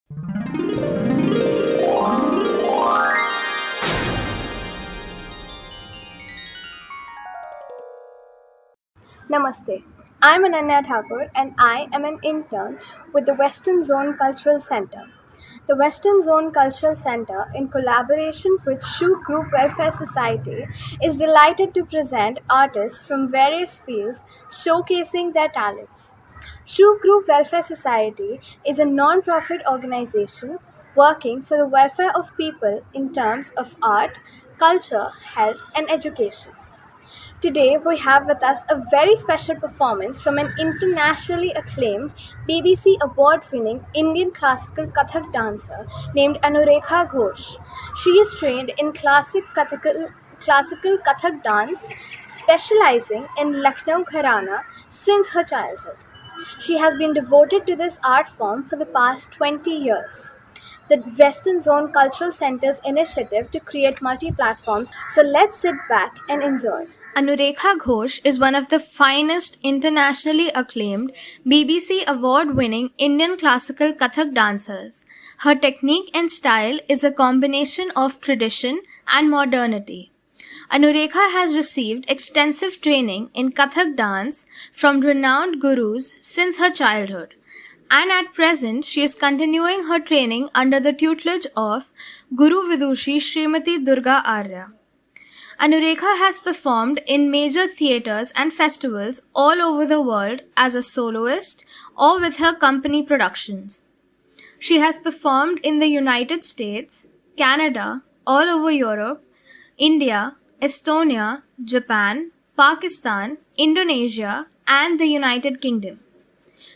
Namaste. I'm Ananya Thakur and I am an intern with the Western Zone Cultural Center. The Western Zone Cultural Center, in collaboration with Shoe Group Welfare Society, is delighted to present artists from various fields showcasing their talents. Shoe Group Welfare Society is a non profit organization working for the welfare of people in terms of art, culture, health, and education. Today, we have with us a very special performance from an internationally acclaimed BBC award winning Indian classical Kathak dancer named Anurekha Ghosh. She is trained in classical Kathak dance, specializing in Lucknow Gharana since her childhood. She has been devoted to this art form for the past 20 years. The Western Zone Cultural Center's initiative to create multi platforms. So let's sit back and enjoy. Anurekha Ghosh is one of the finest internationally acclaimed BBC award winning Indian classical Kathak dancers. Her technique and style is a combination of tradition and modernity. Anurekha has received extensive training in Kathak dance from renowned gurus since her childhood. And at present, she is continuing her training under the tutelage of Guru Vidushi Srimati Durga Arya. Anurekha has performed in major theatres and festivals all over the world as a soloist or with her company productions. She has performed in the United States, Canada, all over Europe, India, Estonia, Japan, Pakistan, Indonesia, and the United Kingdom.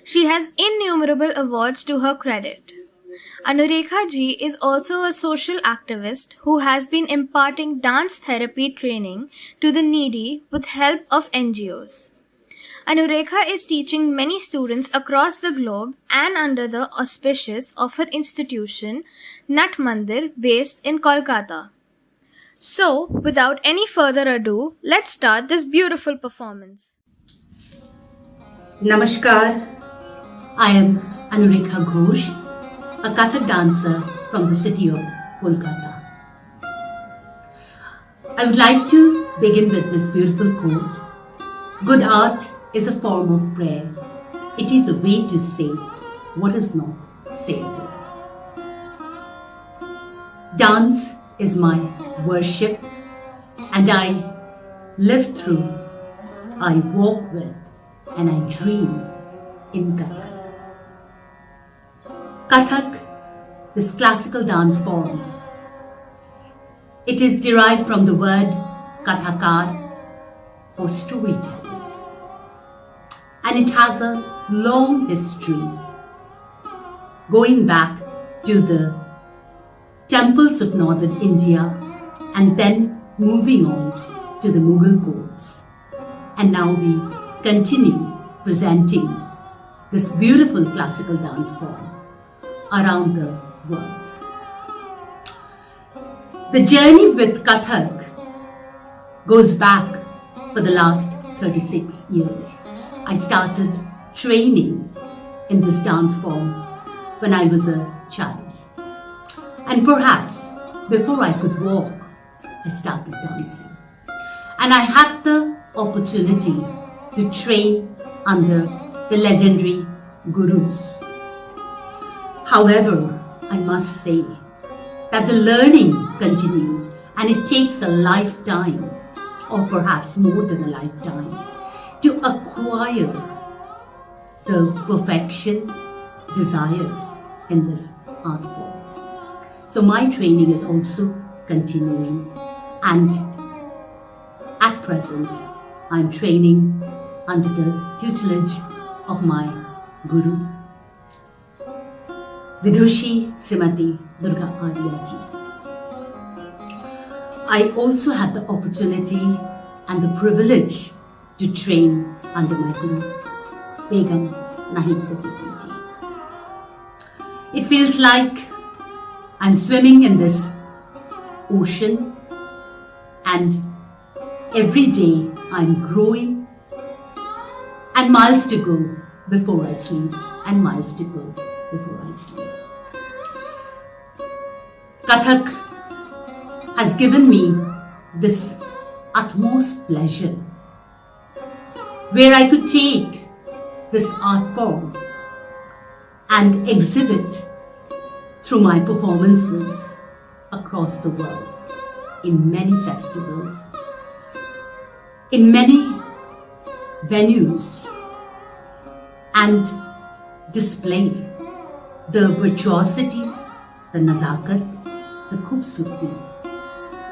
She has innumerable awards to her credit. Anurekha ji is also a social activist who has been imparting dance therapy training to the needy with help of NGOs. Anurekha is teaching many students across the globe and under the auspices of her institution, Nat Mandir, based in Kolkata. So, without any further ado, let's start this beautiful performance. Namaskar, I am Anurekha Ghosh, a Kathak dancer from the city of Kolkata. I would like to begin with this beautiful quote. Good art is a form of prayer. It is a way to say what is not said. Dance is my worship and I live through, I walk with, and I dream in Kathak. Kathak, this classical dance form, it is derived from the word Kathakar or storytellers, and it has a long history going back to the temples of northern India and then moving on to the Mughal courts. And now we continue presenting this beautiful classical dance form around the world. The journey with Kathak goes back for the last 36 years. I started training in this dance form when I was a child. And perhaps before I could walk, I started dancing. And I had the opportunity to train under the legendary gurus. However, I must say that the learning continues and it takes a lifetime or perhaps more than a lifetime to acquire the perfection desired in this art form. So my training is also continuing, and at present I'm training under the tutelage of my guru, Vidushi Srimati Durga Arya ji. I also had the opportunity and the privilege to train under my guru, Begum Nahid Siddiqui ji. It feels like I'm swimming in this ocean, and every day I'm growing, and miles to go before I sleep, and miles to go before I sleep. Kathak has given me this utmost pleasure where I could take this art form and exhibit through my performances across the world in many festivals, in many venues, and display the virtuosity, the nazakat, the khubsurti,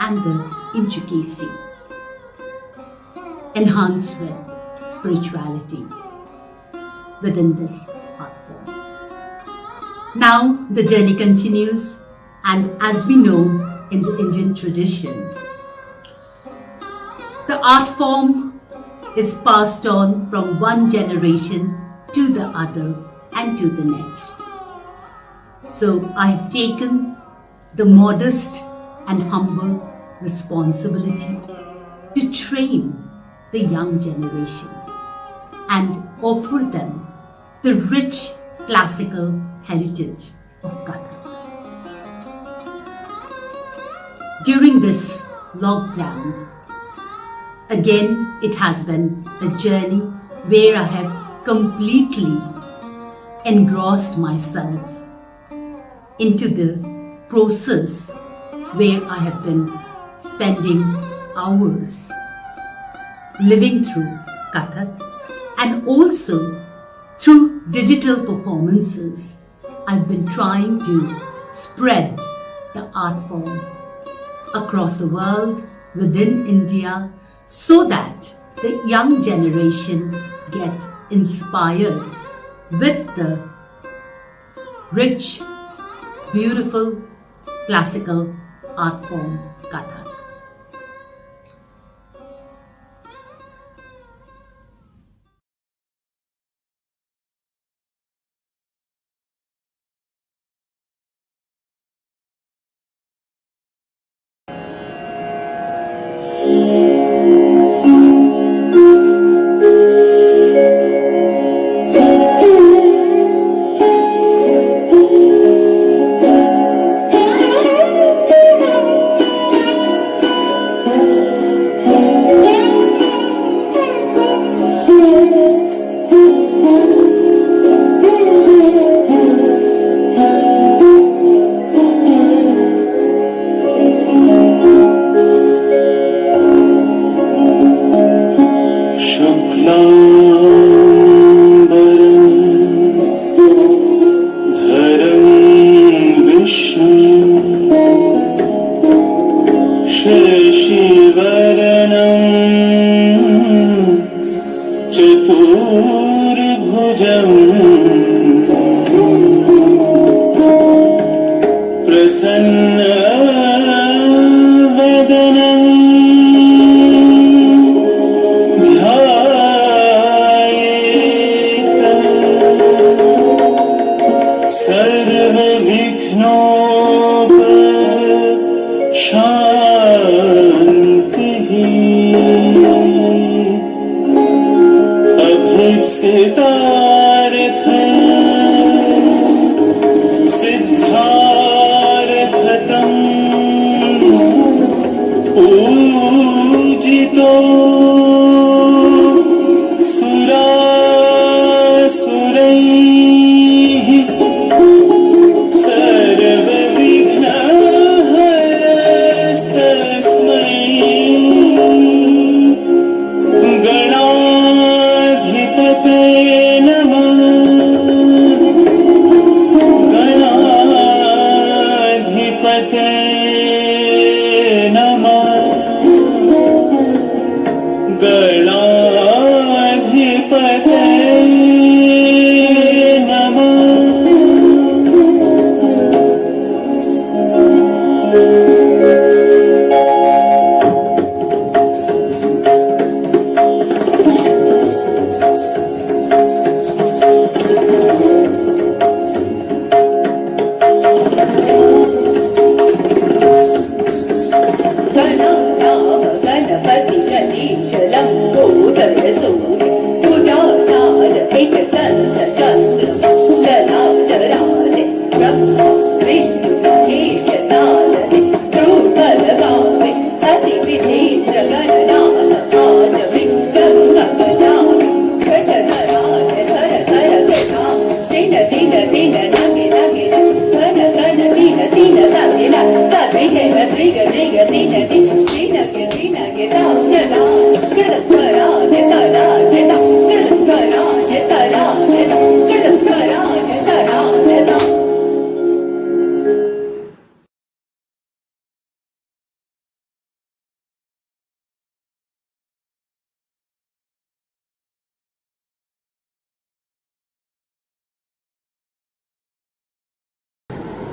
and the intricacy, enhanced with spirituality within this art form. Now the journey continues, and as we know in the Indian tradition, the art form is passed on from one generation to the other and to the next. So I have taken the modest and humble responsibility to train the young generation and offer them the rich classical heritage of Kathak. During this lockdown, again it has been a journey where I have completely engrossed myself into the process where I have been spending hours living through Kathak, and also through digital performances. I've been trying to spread the art form across the world, within India, so that the young generation get inspired with the rich, beautiful, classical art form Kathak. Brahma Vishnu Mhesh Nala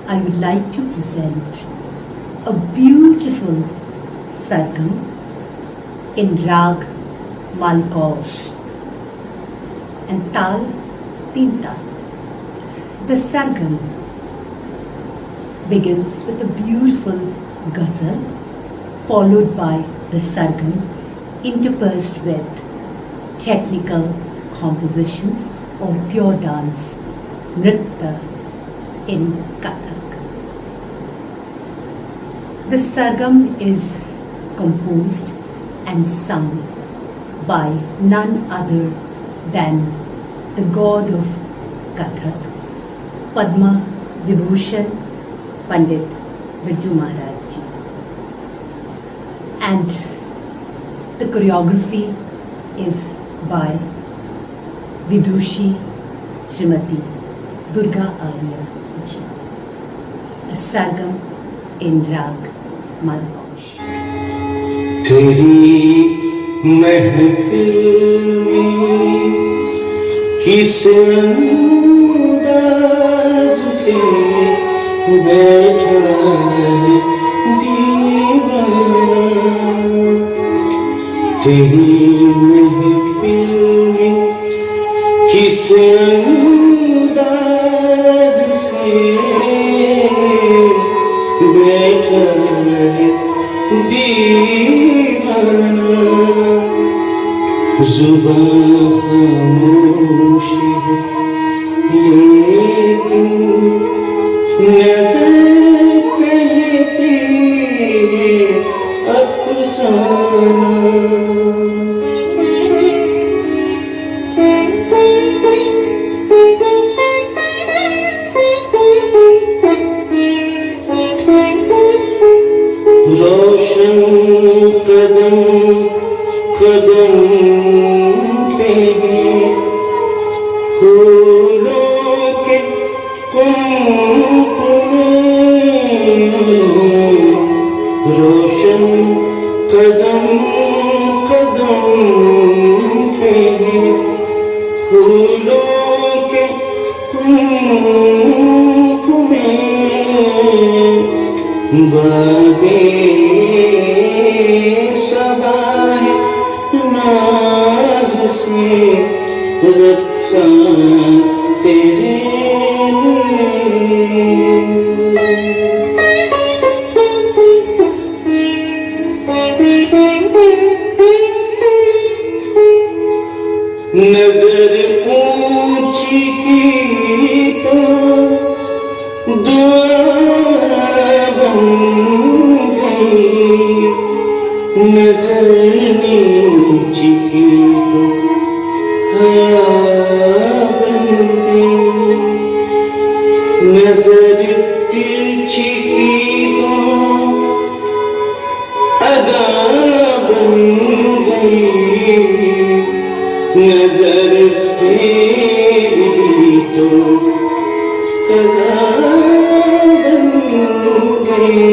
I would like to present a beautiful sargam in Rag Malkaush and Tal Teen Tal. The sargam begins with a beautiful ghazal followed by the sargam interspersed with technical compositions or pure dance, nritta in Kathak. The sargam is composed and sung by none other than the god of Kathak, Padma Vibhushan Pandit Birju Maharaj Ji. And the choreography is by Vidushi Srimati Durga Arya Ji. A sargam in Rag Malkaush. तेरी महफिल में किस अंदाज से बैठा है दीवाना, तेरी महफिल में किस अंदाज से बैठा है दीवाना, जुबान खामोश है लेकिन नजर कहती है अफसाना। रोशन कदम कदम पे फूलों के कुमकुमे, रोशन कदम कदम पे फूलों के कुमकुमे, बातें सबाए नाज से रक्षा तेरे नजर ऊंची की तो दुआ बन गई, नजर नीची की तो हया बन गई, नजर तिरछी की तो अदा बन गई, नजर फेरी तो सदा बन गई।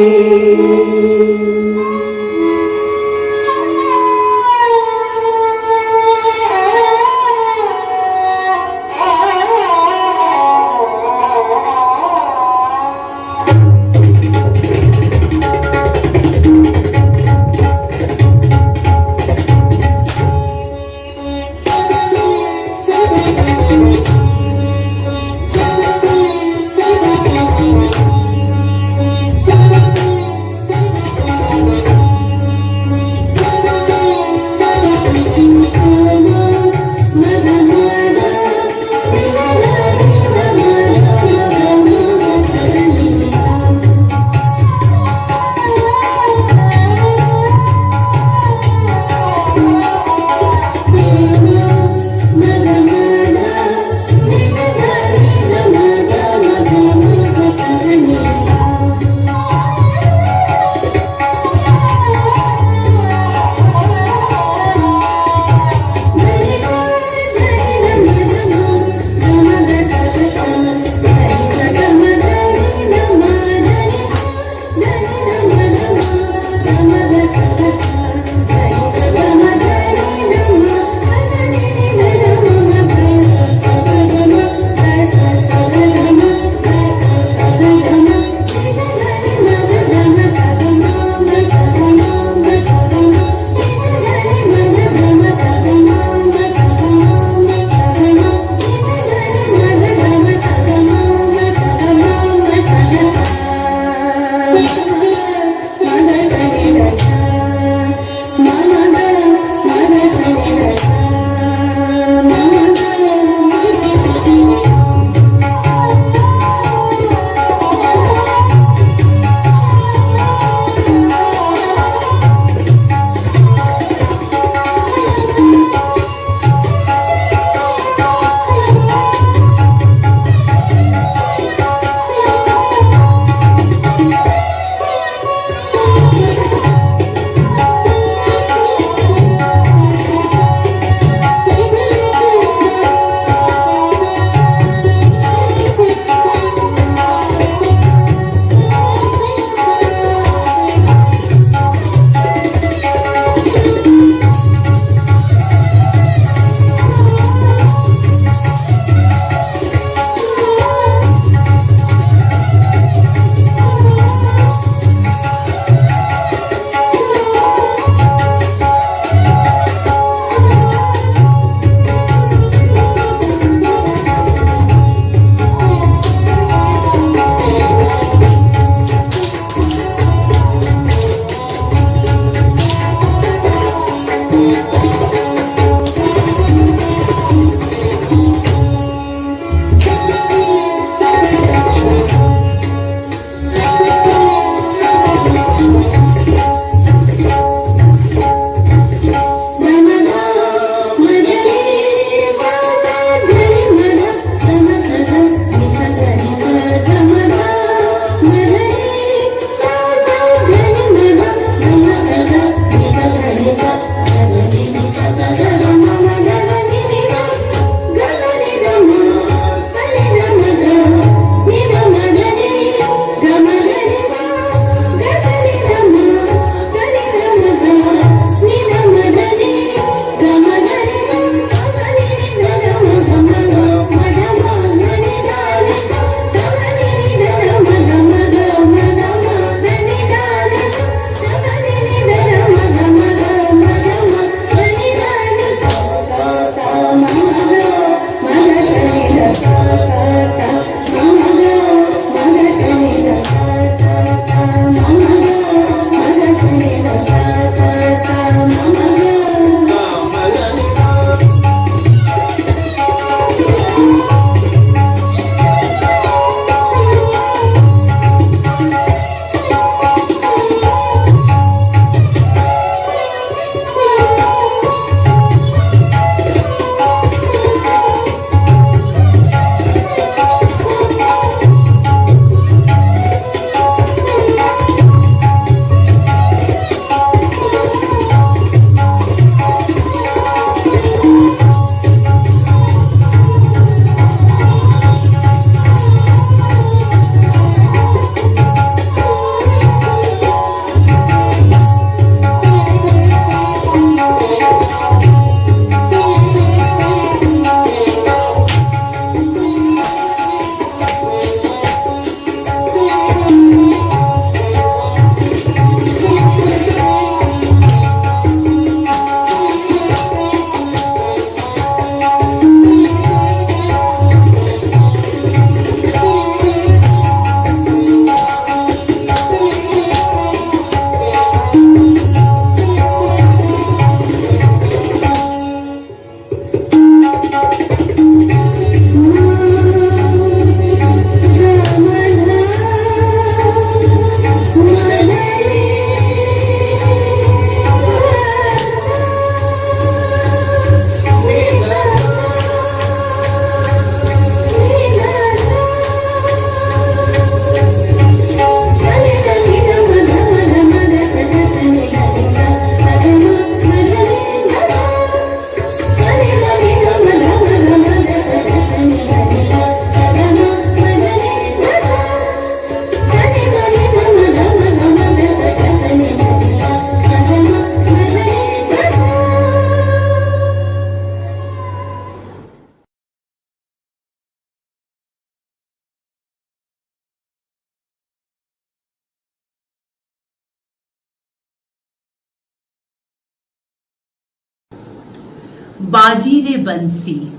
Baji Re Bansi,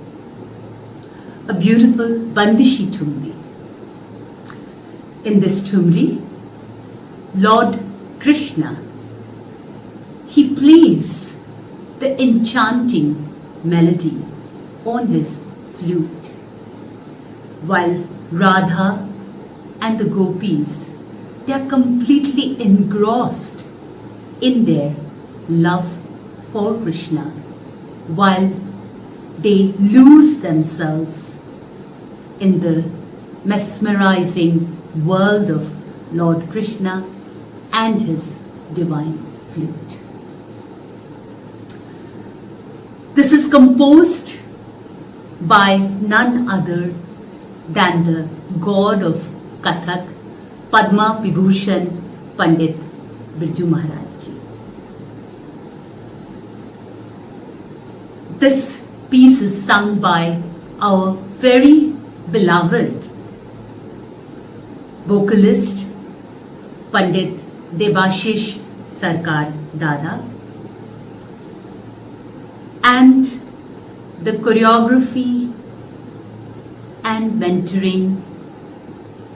a beautiful Bandishi Thumri. In this Thumri, Lord Krishna, he plays the enchanting melody on his flute, while Radha and the gopis, they are completely engrossed in their love for Krishna, while they lose themselves in the mesmerizing world of Lord Krishna and his divine flute. This is composed by none other than the god of Kathak, Padma Vibhushan Pandit Birju Maharaj Ji. This piece is sung by our very beloved vocalist Pandit Debashish Sarkar Dada, and the choreography and mentoring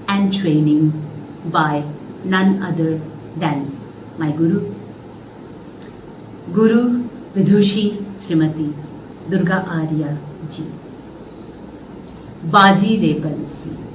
and training by none other than my Guru Vidushi Srimati Durga Arya Ji. Baji Re Bansi.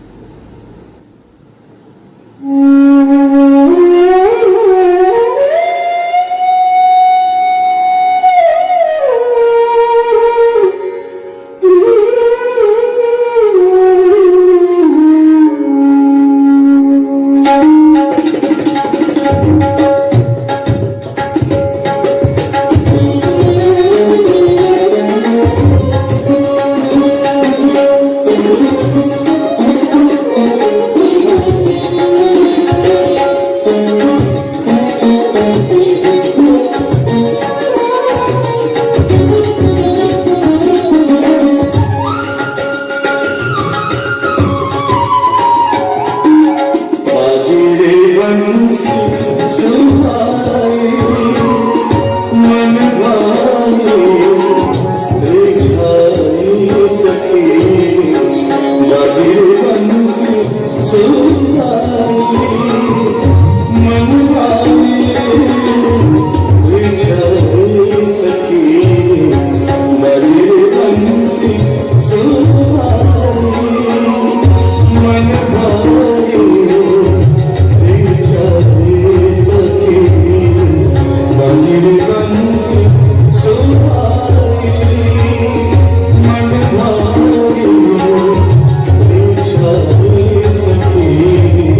सखी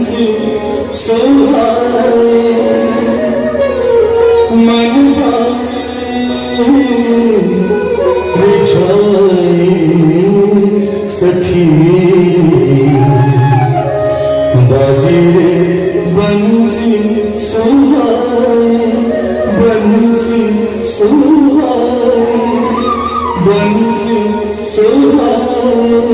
बंसी सुहाए मन रिझाए सखी बाजे बंसी सुहाए बंसी सुहाए बंसी सुहाए।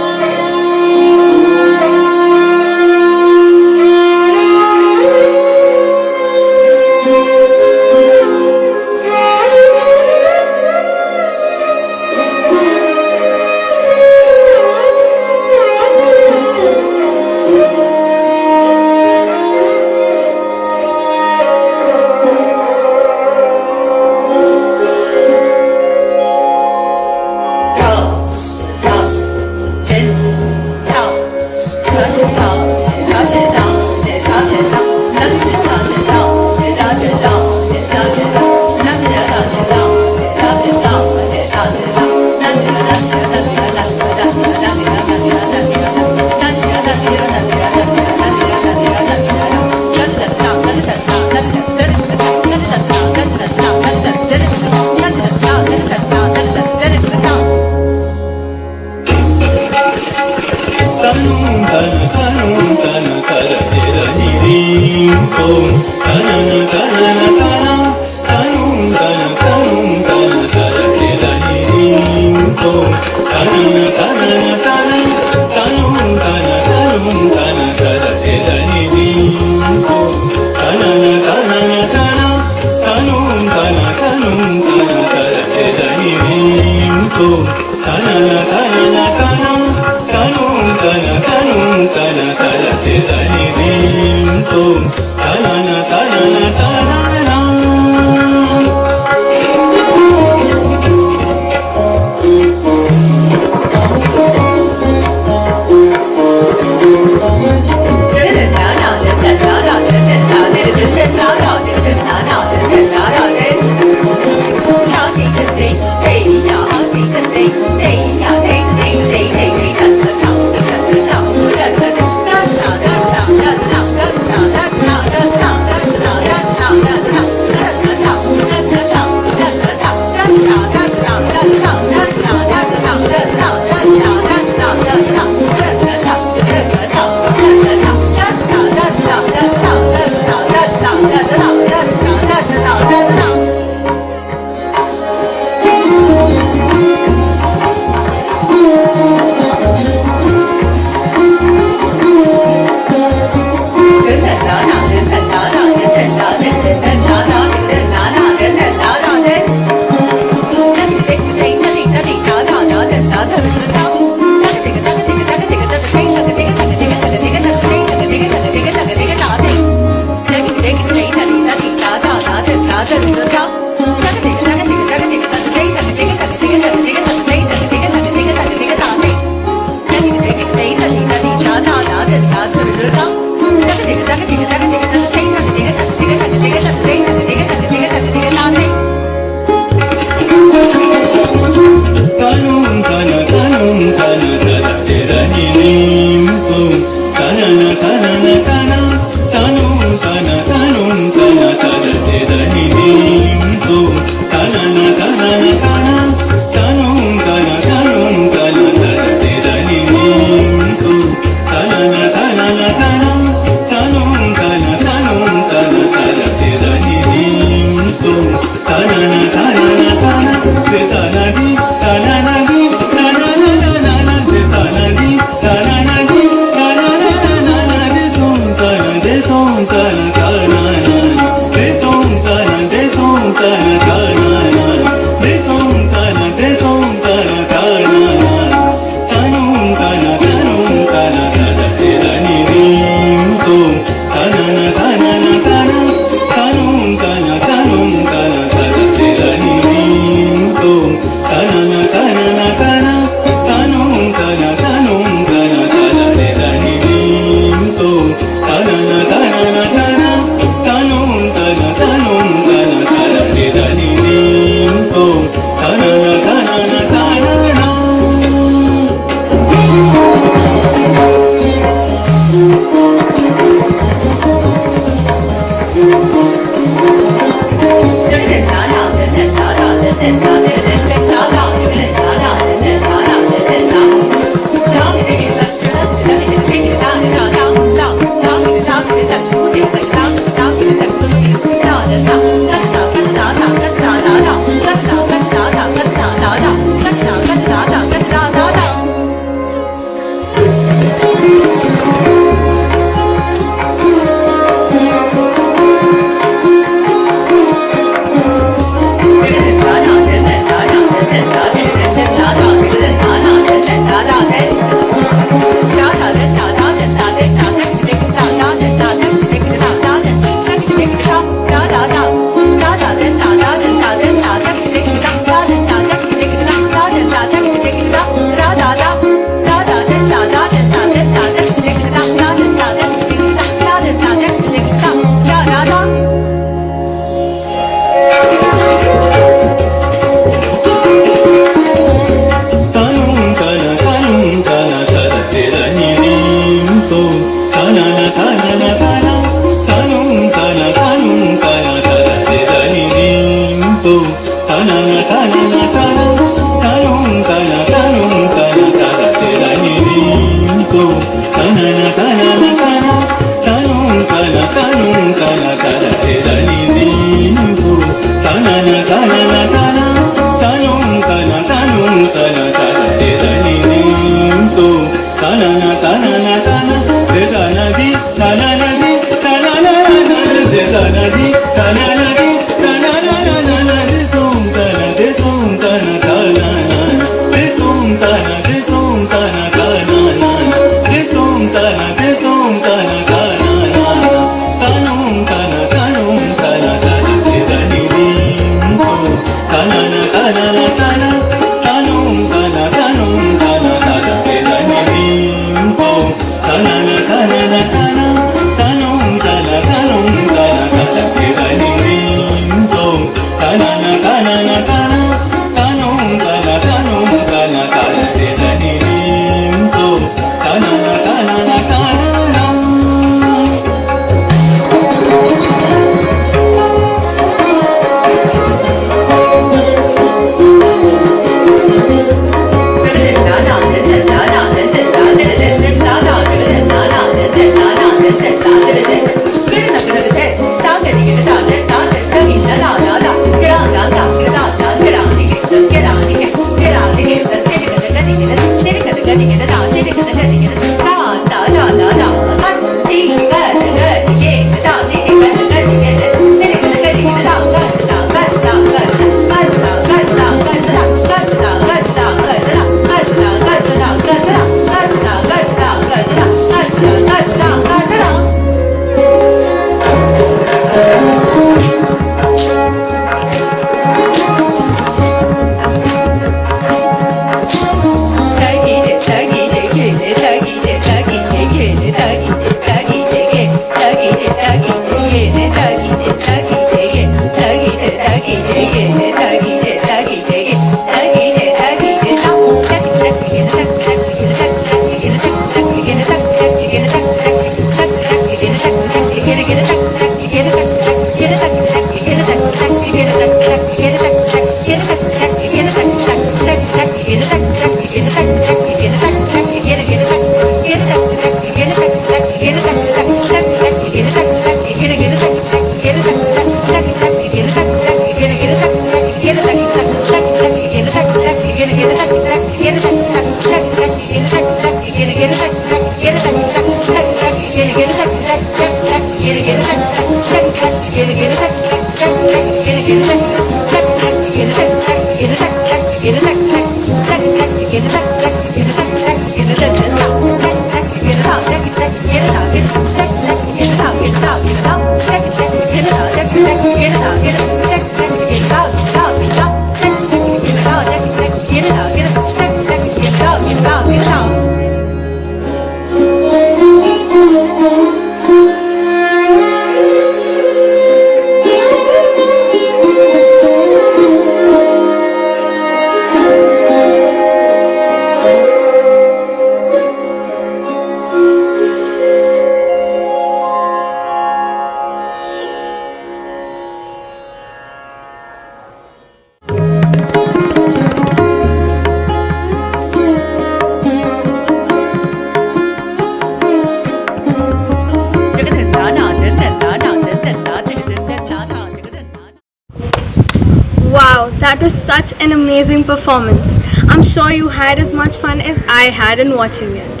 Wow, that was such an amazing performance. I'm sure you had as much fun as I had in watching it.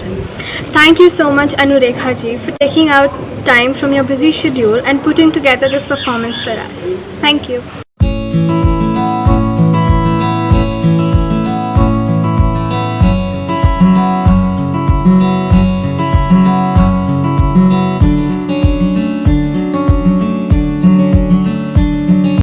Thank you so much, Anurekha ji, for taking out time from your busy schedule and putting together this performance for us. Thank you.